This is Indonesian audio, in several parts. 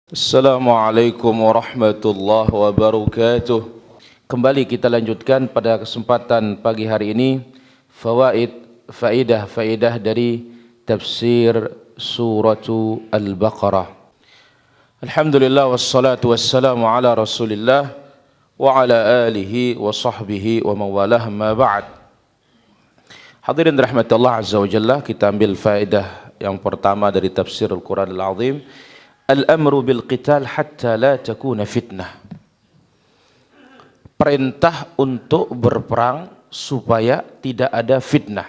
Assalamualaikum warahmatullahi wabarakatuh. Kembali kita lanjutkan pada kesempatan pagi hari ini faidah dari tafsir surah Al-Baqarah. Alhamdulillah wassalatu wassalamu ala Rasulillah wa ala alihi wa sahbihi wa mawalah ma ba'd. Hadirin rahmat Allah azza wa jalla, kita ambil faedah yang pertama dari tafsir Al-Quran Al-Azim. Al-amru bil qital hatta la takuna fitnah. Perintah untuk berperang supaya tidak ada fitnah.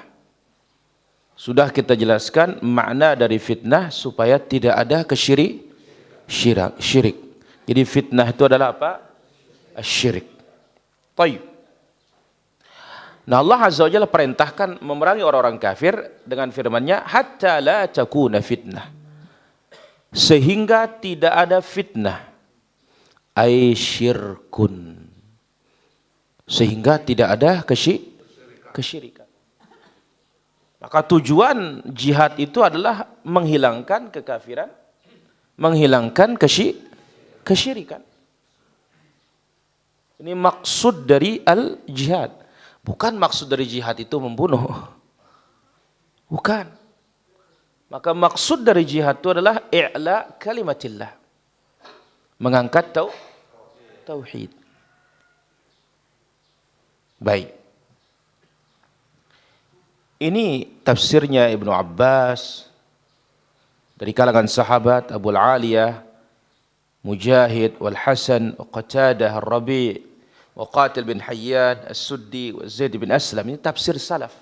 Sudah kita jelaskan makna dari fitnah supaya tidak ada syirik. Jadi fitnah itu adalah apa? Syirik. Taib. Nah, Allah Azza wa Jalla perintahkan memerangi orang-orang kafir dengan firman-Nya hatta la takuna fitnah. Sehingga tidak ada fitnah, ay syirkun, sehingga tidak ada kesyirikan. Maka tujuan jihad itu adalah menghilangkan kekafiran, menghilangkan kesyirikan. Ini maksud dari al-jihad. Bukan maksud dari jihad itu membunuh, bukan. Maka maksud dari jihad itu adalah i'la kalimatillah, mengangkat tauhid. Baik. Ini tafsirnya Ibnu Abbas dari kalangan sahabat Abu Aliyah, Mujahid, wal Hasan, Qatadah, Ar-Rabi', wa Qatil bin Hayyan, As-Suddi, wa Zaid bin Aslam. Ini tafsir salaf.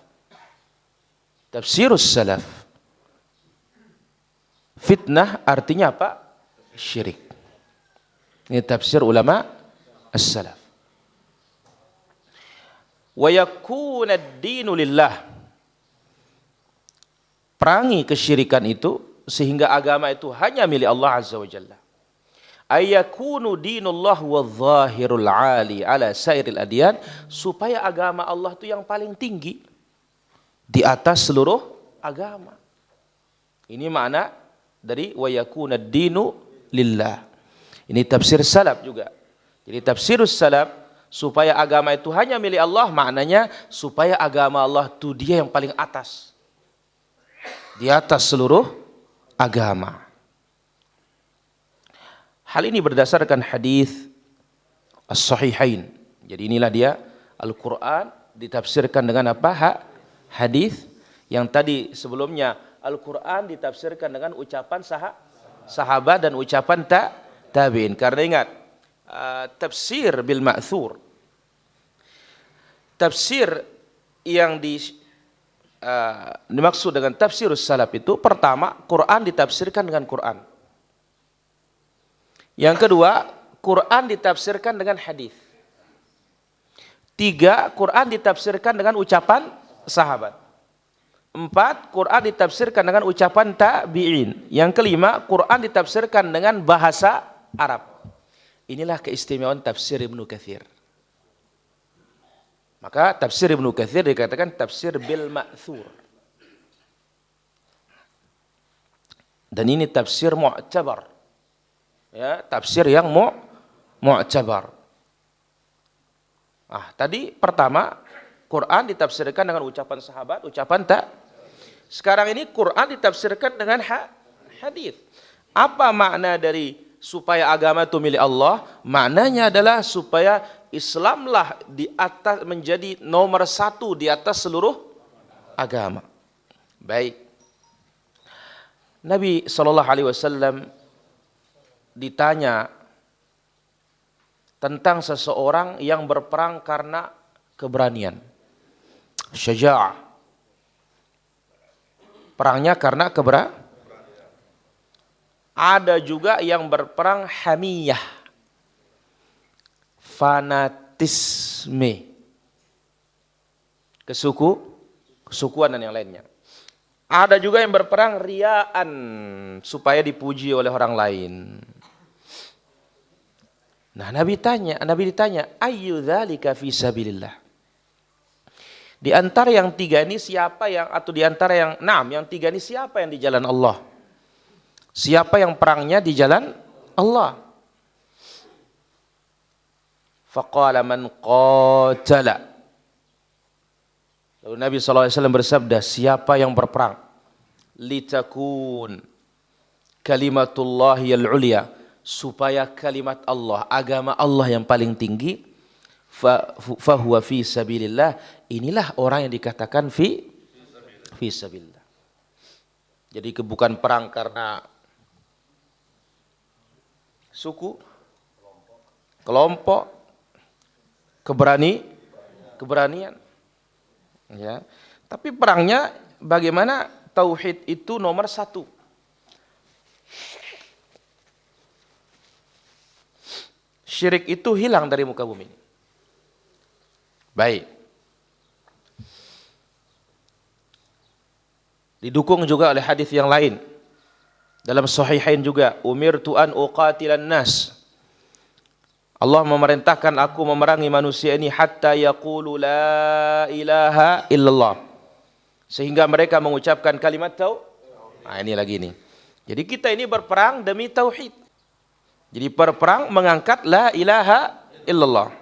Tafsirus salaf. Fitnah artinya apa? Syirik. Ini tafsir ulama as-salaf. Wa yakuna ad-dinu lillah. Perangi kesyirikan itu sehingga agama itu hanya milik Allah Azza wa Jalla. Ayakunu dinullah wadh-dhahirul 'ali ala sairil adyan, supaya agama Allah itu yang paling tinggi di atas seluruh agama. Ini makna dari wa yakuna ad-dinu lillah. Ini tafsir salaf juga. Jadi tafsirus salaf, supaya agama itu hanya milik Allah, maknanya supaya agama Allah itu dia yang paling atas, di atas seluruh agama. Hal ini berdasarkan hadis as-sahihain. Jadi inilah dia, Al-Quran ditafsirkan dengan apa? Hadis. Yang tadi sebelumnya Al-Quran ditafsirkan dengan ucapan sahabat dan ucapan tabi'in. Karena ingat, tafsir bil ma'thur, tafsir yang dimaksud dengan tafsirus salaf itu, pertama, Quran ditafsirkan dengan Quran. Yang kedua, Quran ditafsirkan dengan hadis. Tiga, Quran ditafsirkan dengan ucapan sahabat. Empat, Quran ditafsirkan dengan ucapan tabi'in. Yang kelima, Quran ditafsirkan dengan bahasa Arab. Inilah keistimewaan tafsir Ibnu Katsir. Maka tafsir Ibnu Katsir dikatakan tafsir bil ma'thur. Dan ini tafsir mu'tabar. Ya, tafsir yang mu'tabar. Tadi pertama Quran ditafsirkan dengan ucapan sahabat, ucapan Sekarang ini Quran ditafsirkan dengan hadis. Apa makna dari supaya agama itu milik Allah? Maknanya adalah supaya Islamlah di atas, menjadi nomor satu di atas seluruh agama. Baik. Nabi SAW ditanya tentang seseorang yang berperang karena keberanian, syaja'ah. Perangnya karena Ada juga yang berperang hamiyah, fanatisme, kesukuan dan yang lainnya. Ada juga yang berperang riyaan, supaya dipuji oleh orang lain. Nah, Nabi ditanya, ayyu dzalika fi sabilillah. Di antara yang tiga ini siapa yang, atau di antara yang tiga ini siapa yang di jalan Allah? Siapa yang perangnya di jalan Allah. Faqala man qatala. Lalu Nabi SAW bersabda, siapa yang berperang? Litakun kalimatullahi al-ulya, supaya kalimat Allah, agama Allah yang paling tinggi, fahuwa fi sabilillah, inilah orang yang dikatakan fi sabilillah. Jadi bukan perang karena suku, kelompok, keberanian. Ya. Tapi perangnya bagaimana tauhid itu nomor 1. Syirik itu hilang dari muka bumi. Baik. Didukung juga oleh hadis yang lain. Dalam sahihain juga, umirtu an uqatilan nas. Allah memerintahkan aku memerangi manusia ini hatta yaqulu la ilaha illallah. Sehingga mereka mengucapkan kalimat tauhid. Nah, ini lagi nih. Jadi kita ini berperang demi tauhid. Jadi berperang mengangkat la ilaha illallah.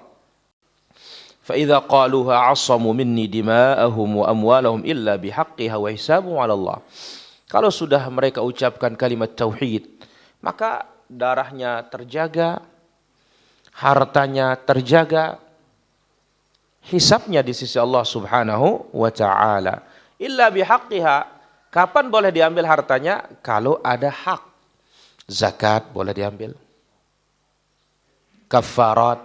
Fa idza qaluha 'asamu minni dima'ahum wa amwalahum illa bihaqqiha wa hisabuhum 'ala Allah. Kalau sudah mereka ucapkan kalimat tauhid, maka darahnya terjaga, hartanya terjaga, hisabnya di sisi Allah Subhanahu wa taala. Illa bihaqqiha, kapan boleh diambil hartanya? Kalau ada hak. Zakat boleh diambil. Kafarat.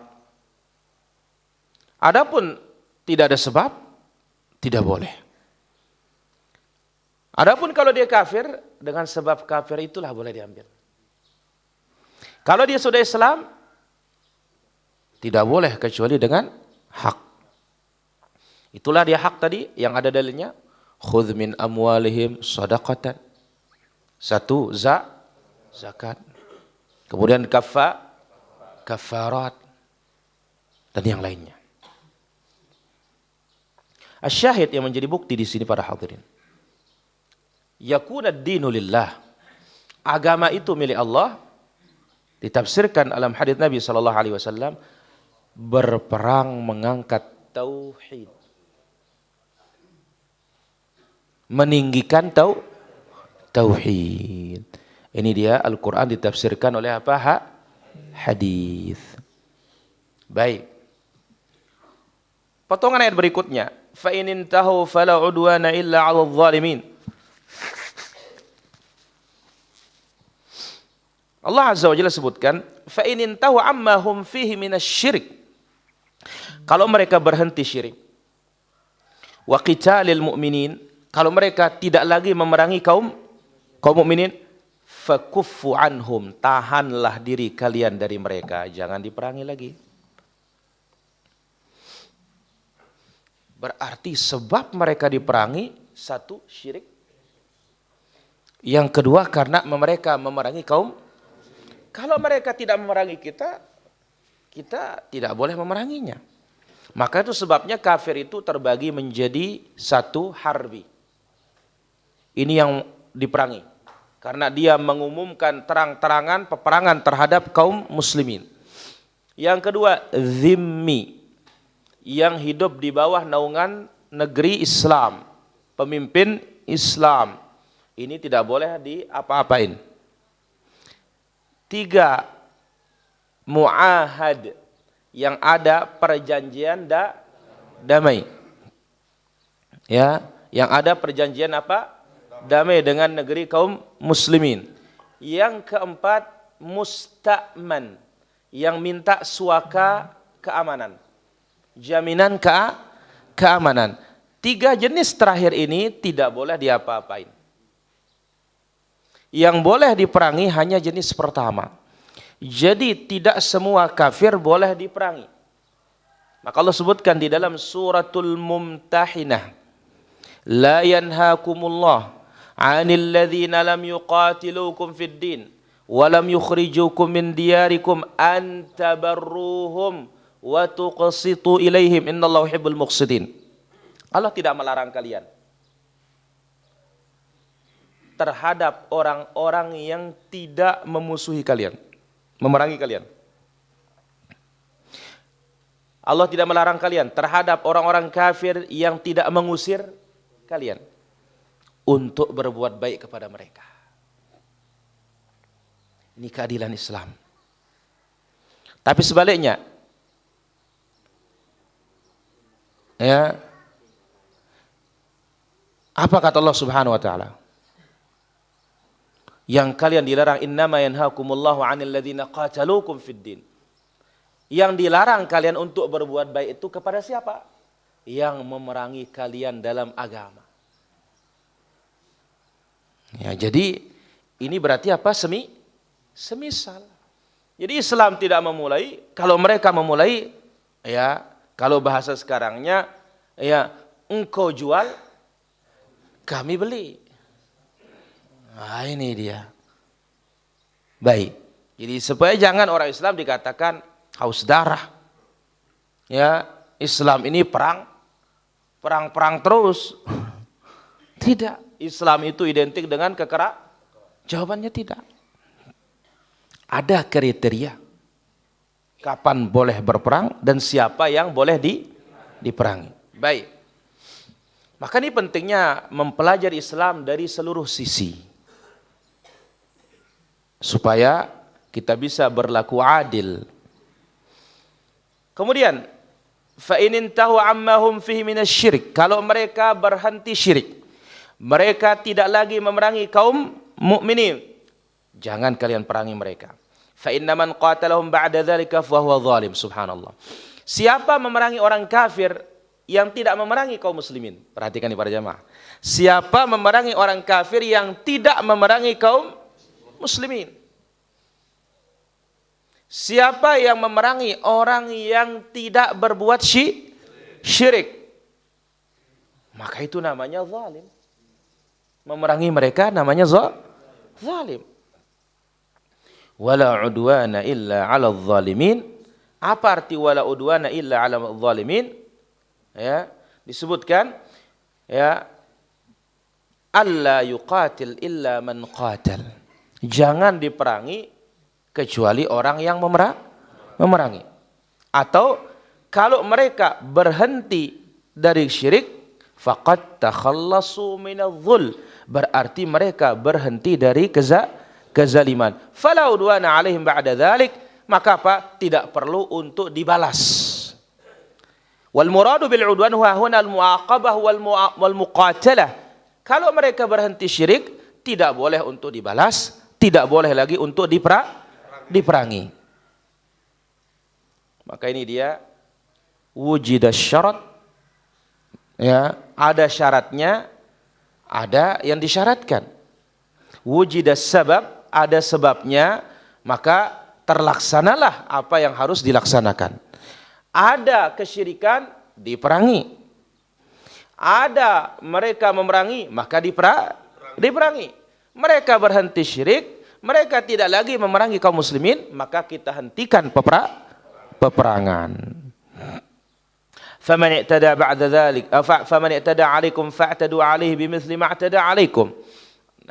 Adapun tidak ada sebab, tidak boleh. Adapun kalau dia kafir, dengan sebab kafir itulah boleh diambil. Kalau dia sudah Islam, tidak boleh kecuali dengan hak. Itulah dia hak tadi yang ada dalilnya. Khudh min amwalihim shadaqatan. 1, zakat. Kemudian kafarat dan yang lainnya. Asyahid yang menjadi bukti di sini para hadirin. Yakuna ad-dinu lillah. Agama itu milik Allah. Ditafsirkan dalam hadis Nabi sallallahu alaihi wasallam, berperang mengangkat tauhid. Meninggikan tauhid. Ini dia Al-Qur'an ditafsirkan oleh apa? Hadis. Baik. Potongan ayat berikutnya, fa in intahu fala udwana illa 'alal zalimin. Allah Azza wa Jalla sebutkan, fa in intahu amma hum fihi minasyirik. Kalau mereka berhenti syirik, wa qitalil mu'minin, kalau mereka tidak lagi memerangi kaum mukminin, fakuffu anhum, tahanlah diri kalian dari mereka, jangan diperangi lagi. Berarti sebab mereka diperangi, 1 syirik, yang kedua karena mereka memerangi kaum. Kalau mereka tidak memerangi kita tidak boleh memeranginya. Maka itu sebabnya kafir itu terbagi menjadi 1 harbi. Ini yang diperangi. Karena dia mengumumkan terang-terangan peperangan terhadap kaum muslimin. Yang kedua, zimmi. Yang hidup di bawah naungan negeri Islam. Pemimpin Islam. Ini tidak boleh diapa-apain. 3, mu'ahad. Yang ada perjanjian damai. Ya, yang ada perjanjian apa? Damai dengan negeri kaum muslimin. Yang keempat, musta'man, yang minta suaka keamanan, jaminan keamanan. 3 jenis terakhir ini tidak boleh diapa-apain. Yang boleh diperangi hanya jenis pertama. Jadi tidak semua kafir boleh diperangi. Maka Allah sebutkan di dalam suratul Mumtahinah, la yanhaakumullah 'anil ladzina lam yuqatilukum fid din wa lam yukhrijukum min diyarikum an tabarruhum wa tuqsitu ilaihim innallaha yuhibbul muqsitin. Allah tidak melarang kalian terhadap orang-orang yang tidak memusuhi kalian. memerangi kalian. Allah tidak melarang kalian terhadap orang-orang kafir yang tidak mengusir kalian untuk berbuat baik kepada mereka. Ini keadilan Islam. Tapi sebaliknya, ya, apa kata Allah Subhanahu wa taala? Yang kalian dilarang, innama yanhaakumullahu 'anil ladzina qataluukum fid din. Yang dilarang kalian untuk berbuat baik itu kepada siapa? Yang memerangi kalian dalam agama. Ya, jadi ini berarti apa? Semisal. Jadi Islam tidak memulai, kalau mereka memulai, ya, kalau bahasa sekarangnya, ya, engkau jual, kami beli. Nah, ini dia. Baik. Jadi supaya jangan orang Islam dikatakan haus darah. Ya, Islam ini perang terus. Tidak. Islam itu identik dengan kekerasan? Jawabannya tidak. Ada kriteria kapan boleh berperang dan siapa yang boleh diperangi. Baik. Maka ini pentingnya mempelajari Islam dari seluruh sisi. Supaya kita bisa berlaku adil. Kemudian, fa in intahu amma hum fihi minasyirik, kalau mereka berhenti syirik, mereka tidak lagi memerangi kaum mukminin, jangan kalian perangi mereka. Fa inna man qatalahum ba'da dzalika fa huwa zalim. Subhanallah. Siapa memerangi orang kafir yang tidak memerangi kaum muslimin? Perhatikan nih para jamaah. Siapa memerangi orang kafir yang tidak memerangi kaum muslimin? Siapa yang memerangi orang yang tidak berbuat syirik? Maka itu namanya zalim. Memerangi mereka namanya zalim. Wala udwana illa 'alal zalimin. Apa arti wala udwana illa 'alal zalimin? Ya, disebutkan, ya, alla yuqatil illa man qatal. Jangan diperangi kecuali orang yang memerangi. Atau kalau mereka berhenti dari syirik, faqad takhallasu minadh-dhul, berarti mereka berhenti dari kezaliman. Fala udwana 'alaihim ba'da dzalik, maka apa? Tidak perlu untuk dibalas. Wal muradu bil udwan huwa huna al muaqabah wal muqatalah. Kalau mereka berhenti syirik, tidak boleh untuk dibalas, tidak boleh lagi untuk diperangi. Maka ini dia wujidas syarat, ya, ada syaratnya, ada yang disyaratkan. Wujidas sabab, ada sebabnya, maka terlaksanalah apa yang harus dilaksanakan. Ada kesyirikan, diperangi. Ada mereka memerangi, maka diperangi. Mereka berhenti syirik, mereka tidak lagi memerangi kaum muslimin, maka kita hentikan peperangan. Faman i'tada ba'da dzalik, faman i'tada 'alaikum fa'tadu 'alaihi bimithli ma i'tada 'alaikum.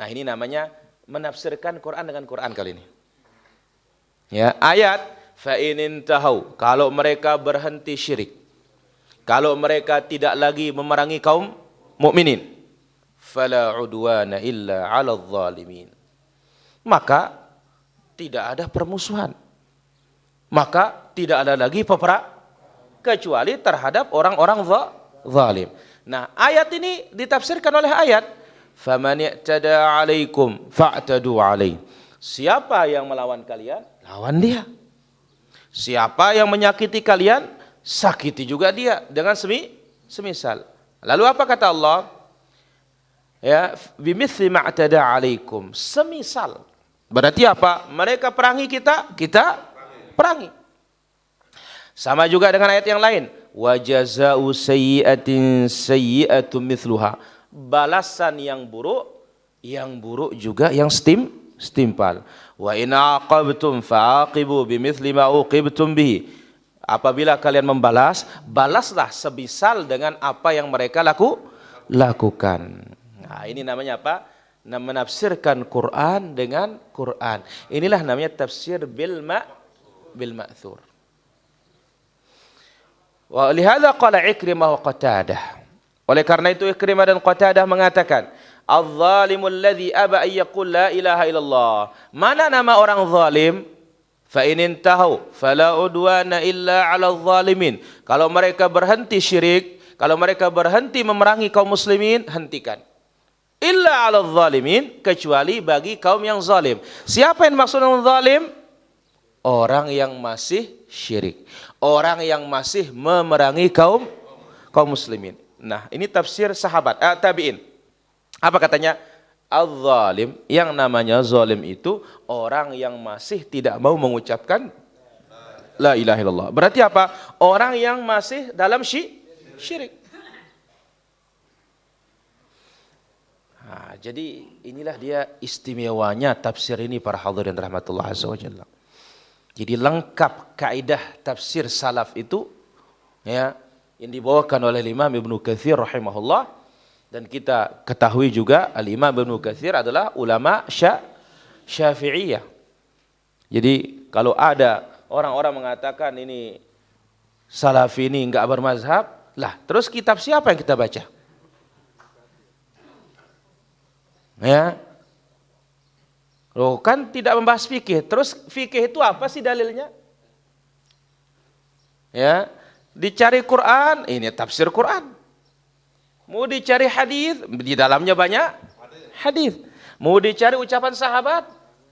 Nah, ini namanya menafsirkan Quran dengan Quran kali ini. Ya, ayat fa in intahau, kalau mereka berhenti syirik, kalau mereka tidak lagi memerangi kaum mukminin, fala 'udwana illa 'alal zalimin. Maka tidak ada permusuhan, maka tidak ada lagi peperangan kecuali terhadap orang-orang zalim. Nah, ayat ini ditafsirkan oleh ayat faman i'tada 'alaikum fa'tadu 'alaihi. Siapa yang melawan kalian, lawan dia. Siapa yang menyakiti kalian, sakiti juga dia dengan semisal. Lalu apa kata Allah? Ya, bimithli ma i'tada 'alaikum, semisal. Berarti apa? Mereka perangi kita perangi. Sama juga dengan ayat yang lain. Wa jazaa'u sayyi'atin sayyi'atun mithluha. Balasan yang buruk juga yang setimpal. Wa in aqabtum fa'aqibu bimithli ma uqibtum bihi. Apabila kalian membalas, balaslah sebisal dengan apa yang mereka lakukan. Nah, ini namanya apa? menafsirkan Quran dengan Quran. Inilah namanya tafsir bil ma'thur. Wa lihadza qala Ikrimah wa Qatadah. Oleh karena itu Ikrimah dan Qatadah mengatakan, "Adz-dzalimul ladzi aba ay yaqul la ilaha illallah." Mana nama orang zalim? Fa in intahu fala udwana illa 'alal zalimin. Kalau mereka berhenti syirik, kalau mereka berhenti memerangi kaum muslimin, hentikan. Illa 'alal zalimin, kecuali bagi kaum yang zalim. Siapa yang maksud dengan zalim? Orang yang masih syirik, orang yang masih memerangi kaum muslimin. Nah, ini tafsir sahabat tabi'in. Apa katanya? Az-zalim, yang namanya zalim itu orang yang masih tidak mau mengucapkan la ilaha illallah. Berarti apa? Orang yang masih dalam syirik. Nah, jadi inilah dia istimewanya tafsir ini para hadirin rahmatullah azza wa jalla. Jadi lengkap kaidah tafsir salaf itu ya yang dibawakan oleh Imam Ibnu Katsir rahimahullah. Dan kita ketahui juga Al-Imam Ibnu Katsir adalah ulama Syafi'iyah. Jadi kalau ada orang-orang mengatakan ini Salafi ini enggak bermazhab, lah terus kitab siapa yang kita baca? Ya. Loh kan tidak membahas fikih. Terus fikih itu apa sih dalilnya? Ya, dicari Quran, ini tafsir Quran. Mau dicari hadis, di dalamnya banyak hadis. Mau dicari ucapan sahabat,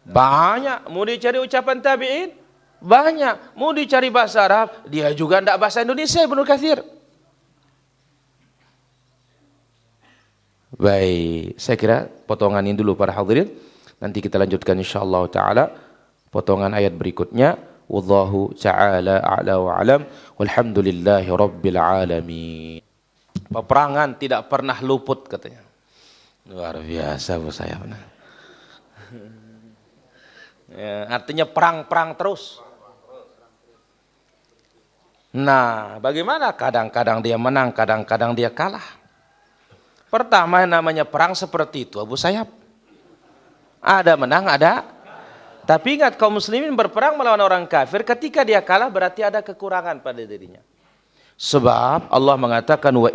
banyak. Mau dicari ucapan tabi'in, banyak. Mau dicari bahasa Arab, dia juga tidak bahasa Indonesia Ibnu Katsir. Baik, saya kira potongan ini dulu para hadirin. Nanti kita lanjutkan insyaallah taala potongan ayat berikutnya. Wallahu ta'ala a'la wa alam. Walhamdulillahi rabbil alamin. Peperangan tidak pernah luput katanya. Luar biasa Bu saya. Ya, artinya perang terus. Nah, bagaimana? Kadang-kadang dia menang, kadang-kadang dia kalah. Pertama yang namanya perang seperti itu Abu Sayyaf. Ada menang, ada. Tapi ingat kaum muslimin berperang melawan orang kafir, ketika dia kalah berarti ada kekurangan pada dirinya. Sebab Allah mengatakan wa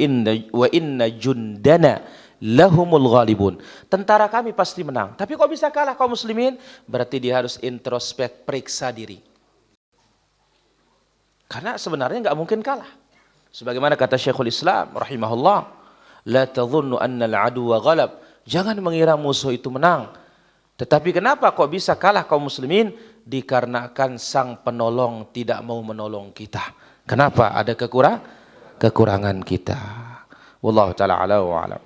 inna jundana lahumul ghalibun. Tentara kami pasti menang. Tapi kok bisa kalah kaum muslimin? Berarti dia harus introspek, periksa diri. Karena sebenarnya enggak mungkin kalah. Sebagaimana kata Syekhul Islam rahimahullah, la tadhunnu anna al-aduwa ghalab. Jangan mengira musuh itu menang. Tetapi kenapa kok bisa kalah kaum muslimin? Dikarenakan sang penolong tidak mau menolong kita. Kenapa? Ada kekurangan kita. Wallahu ta'ala ala wa alam.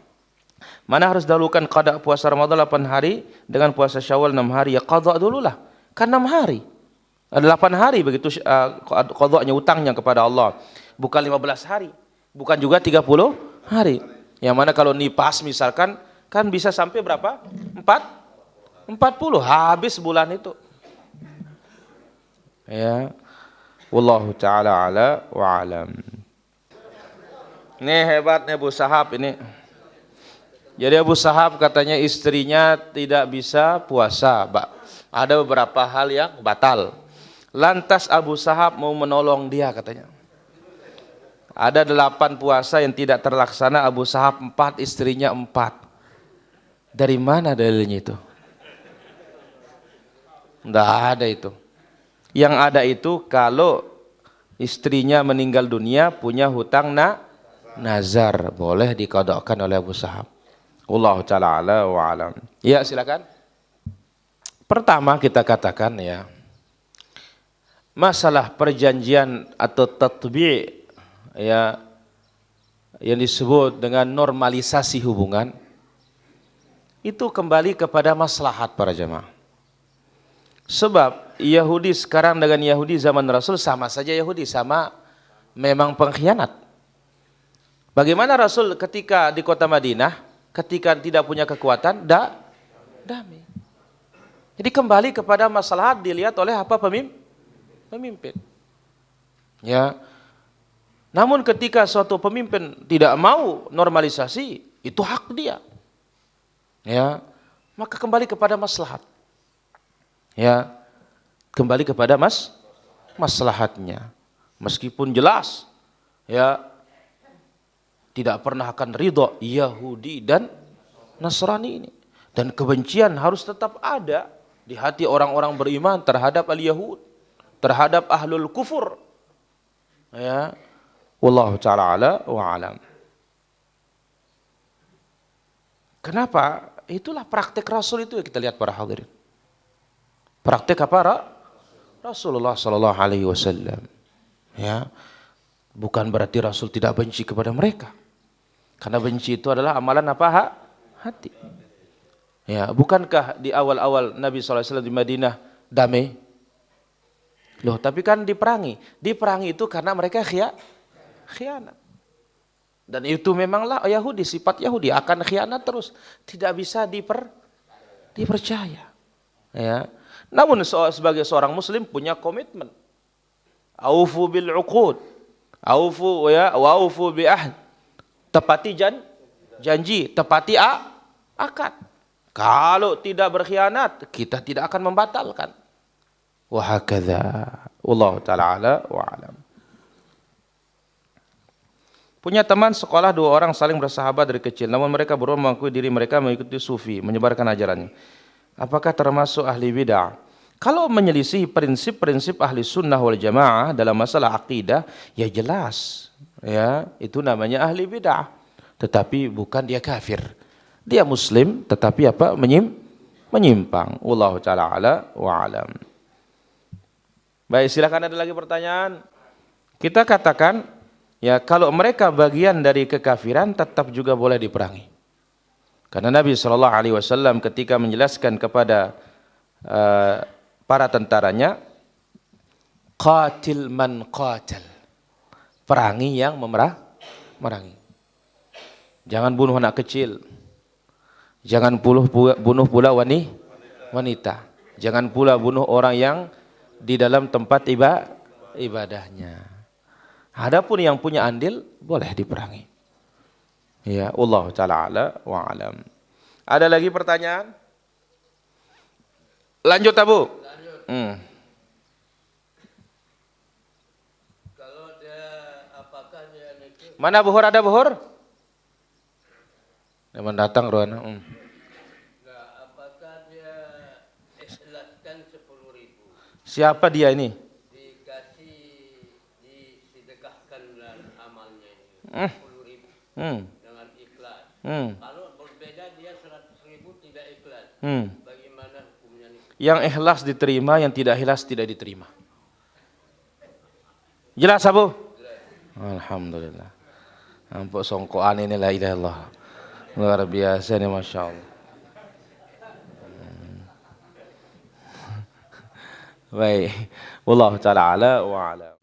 Mana harus dahulukan qada puasa Ramadan 8 hari dengan puasa Syawal 6 hari? Ya qada dululah. Kan 6 hari. Ada 8 hari begitu qadanya, utangnya kepada Allah. Bukan 15 hari. Bukan juga 30 hari. Yang mana kalau nipas misalkan kan bisa sampai berapa? 40 habis bulan itu. Ya. Wallahu ta'ala ala wa alam. Ini hebatnya Abu Sahab ini. Jadi Abu Sahab katanya istrinya tidak bisa puasa. Ada beberapa hal yang batal. Lantas Abu Sahab mau menolong dia katanya. Ada 8 puasa yang tidak terlaksana, Abu Sahab 4, istrinya 4. Dari mana dalilnya itu? Tidak ada itu. Yang ada itu kalau istrinya meninggal dunia punya hutang nazar, boleh diqadhakan oleh Abu Sahab. Wallahu ta'ala ala wa alam. Ya, silakan. Pertama kita katakan ya, masalah perjanjian atau tatbi' ya yang disebut dengan normalisasi hubungan itu kembali kepada maslahat para jemaah. Sebab Yahudi sekarang dengan Yahudi zaman Rasul sama saja, Yahudi sama memang pengkhianat. Bagaimana Rasul ketika di kota Madinah, ketika tidak punya kekuatan, damai. Jadi kembali kepada maslahat dilihat oleh apa pemimpin. Ya. Namun ketika suatu pemimpin tidak mau normalisasi, itu hak dia. Ya. maka kembali kepada maslahat. Ya, kembali kepada maslahatnya. Meskipun jelas ya tidak pernah akan ridho Yahudi dan Nasrani ini. Dan kebencian harus tetap ada di hati orang-orang beriman terhadap al-Yahud, terhadap ahlul kufur. Ya, wallahu taala ala wa alam. Kenapa? Itulah praktek Rasul itu yang kita lihat para hadirin. Praktek apa? Rasulullah sallallahu alaihi wasallam. Ya. Bukan berarti Rasul tidak benci kepada mereka. Karena benci itu adalah amalan apa? Hati. Ya, bukankah di awal-awal Nabi sallallahu alaihi wasallam di Madinah damai? Loh, tapi kan diperangi. Diperangi itu karena mereka khianat. Dan itu memanglah Yahudi, sifat Yahudi akan khianat terus, tidak bisa dipercaya. Ya. Namun sebagai seorang muslim punya komitmen. Aufu bil uqud. Aufu ya wa aufu bi ahd. Tepati janji, tepati akad. Kalau tidak berkhianat, kita tidak akan membatalkan. Wa hakadha. Wallahu taala ala wa alam. Punya teman sekolah 2 orang saling bersahabat dari kecil, namun mereka berdua mengakui diri mereka mengikuti sufi, menyebarkan ajarannya. Apakah termasuk ahli bid'ah? Kalau menyelisih prinsip-prinsip ahli sunnah wal jamaah dalam masalah akidah, ya jelas, ya itu namanya ahli bid'ah. Tetapi bukan dia kafir, dia muslim, tetapi apa? Menyimpang. Wallahu taala ala wa alam. Baik, silakan ada lagi pertanyaan. Kita katakan, ya kalau mereka bagian dari kekafiran tetap juga boleh diperangi. Karena Nabi SAW ketika menjelaskan kepada para tentaranya, qatil man qatal, perangi yang memerangi. Jangan bunuh anak kecil, jangan bunuh pula wanita, jangan pula bunuh orang yang di dalam tempat ibadahnya. Adapun yang punya andil boleh diperangi. Ya, Allah taala ala wa alam. Ada lagi pertanyaan? Lanjut Abu. Kalau dia apakah dia itu? Mana buhur, ada buhur? Yang datang Rohana. Nah, apakah dia ikhlaskan 10.000? Siapa dia ini? Disedekahkan amalnya ini 10.000 dengan ikhlas. Kalau berbeda dia 100.000 tidak ikhlas. Bagaimana hukumnya ini? Yang ikhlas diterima, yang tidak ikhlas tidak diterima. Jelas Abu? Alhamdulillah. Ampun songkoan ini la ilaha illallah. Luar biasa nih, Masya Allah. Baik. Wallahu ta'ala ala wa ala.